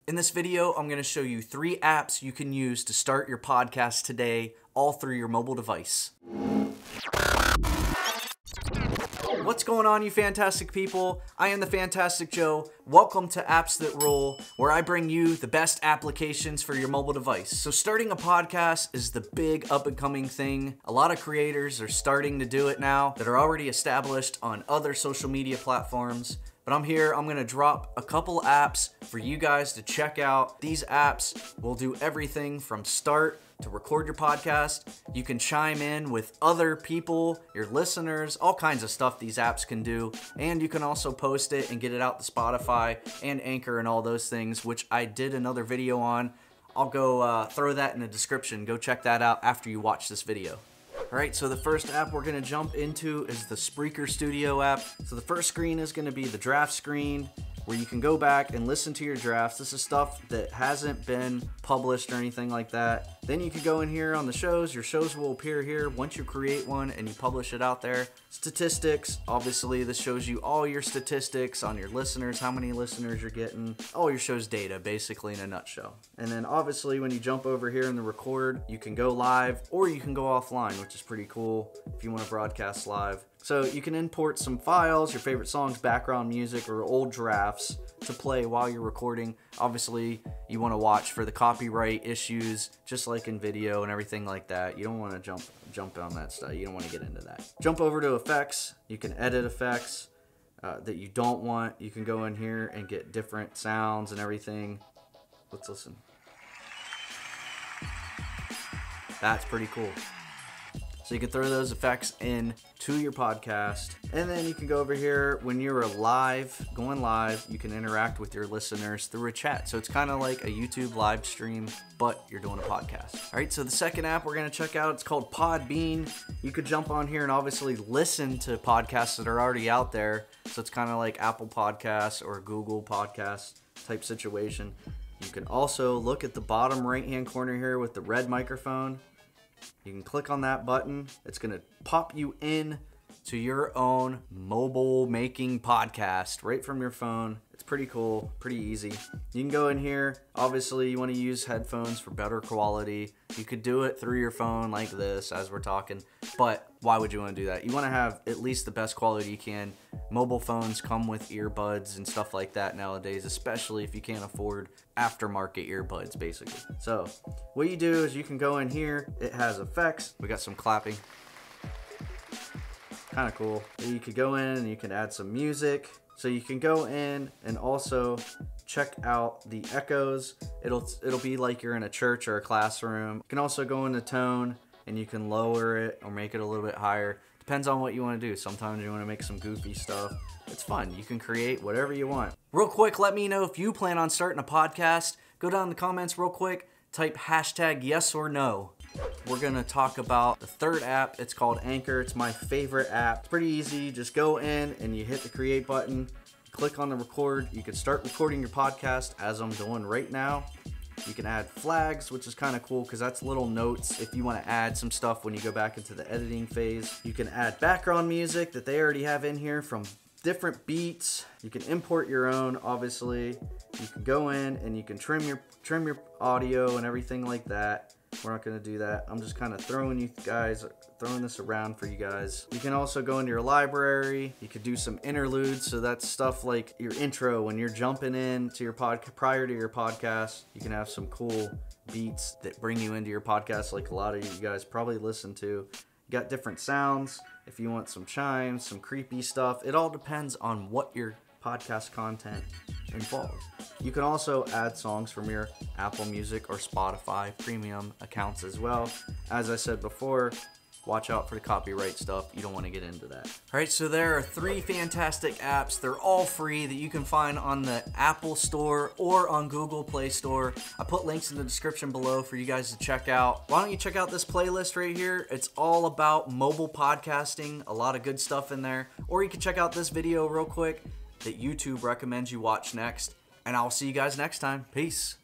In this video, I'm going to show you 3 apps you can use to start your podcast today, all through your mobile device. What's going on, you fantastic people? I am the Fantastic Joe. Welcome to Apps That Rule, where I bring you the best applications for your mobile device. So starting a podcast is the big up-and-coming thing. A lot of creators are starting to do it now that are already established on other social media platforms. But I'm going to drop a couple apps for you guys to check out. These apps will do everything from start to record your podcast. You can chime in with other people, your listeners, all kinds of stuff these apps can do. And you can also post it and get it out to Spotify and Anchor and all those things, which I did another video on. I'll go throw that in the description. Go check that out after you watch this video. Alright, so the first app we're going to jump into is the Spreaker Studio app. So the first screen is going to be the draft screen, where you can go back and listen to your drafts. This is stuff that hasn't been published or anything like that. Then you can go in here on the shows. Your shows will appear here once you create one and you publish it out there. Statistics, obviously this shows you all your statistics on your listeners, how many listeners you're getting, all your show's data basically in a nutshell. And then obviously when you jump over here in the record, you can go live or you can go offline, which is pretty cool if you want to broadcast live. So you can import some files, your favorite songs, background music, or old drafts to play while you're recording. Obviously, you want to watch for the copyright issues, just like in video and everything like that. You don't want to jump on that stuff. You don't want to get into that. Jump over to effects. You can edit effects that you don't want. You can go in here and get different sounds and everything. Let's listen. That's pretty cool. So you can throw those effects in to your podcast. And then you can go over here when you're going live, you can interact with your listeners through a chat. So it's kind of like a YouTube live stream, but you're doing a podcast. All right, so the second app we're going to check out, it's called PodBean. You could jump on here and obviously listen to podcasts that are already out there. So it's kind of like Apple Podcasts or Google Podcasts type situation. You can also look at the bottom right-hand corner here with the red microphone. You can click on that button. It's going to pop you in to your own mobile making podcast right from your phone. It's pretty cool, pretty easy. You can go in here. Obviously, you want to use headphones for better quality. You could do it through your phone like this as we're talking, but why would you want to do that? You want to have at least the best quality you can. Mobile phones come with earbuds and stuff like that nowadays, especially if you can't afford aftermarket earbuds, basically. So what you do is you can go in here. It has effects. We got some clapping. Kind of cool. You could go in and you can add some music. So you can go in and also check out the echoes. It'll be like you're in a church or a classroom. You can also go into tone and you can lower it or make it a little bit higher. Depends on what you want to do. Sometimes you want to make some goofy stuff. It's fun. You can create whatever you want. Real quick, let me know if you plan on starting a podcast. Go down in the comments real quick. Type hashtag yes or no. We're going to talk about the third app. It's called Anchor. It's my favorite app. It's pretty easy. Just go in and you hit the create button. Click on the record. You can start recording your podcast as I'm doing right now. You can add flags, which is kind of cool because that's little notes if you want to add some stuff when you go back into the editing phase. You can add background music that they already have in here from different beats. You can import your own, obviously. You can go in and you can trim your audio and everything like that. We're not going to do that. I'm just kind of throwing this around for you guys. You can also go into your library. You could do some interludes. So that's stuff like your intro when you're jumping in to your prior to your podcast. You can have some cool beats that bring you into your podcast like a lot of you guys probably listen to. You got different sounds. If you want some chimes, some creepy stuff, it all depends on what your podcast content involves. You can also add songs from your Apple Music or Spotify premium accounts as well. As I said before, watch out for the copyright stuff. You don't want to get into that. All right, so there are 3 fantastic apps. They're all free that you can find on the Apple Store or on Google Play Store. I put links in the description below for you guys to check out. Why don't you check out this playlist right here? It's all about mobile podcasting. A lot of good stuff in there. Or you can check out this video real quick that YouTube recommends you watch next. And I'll see you guys next time. Peace.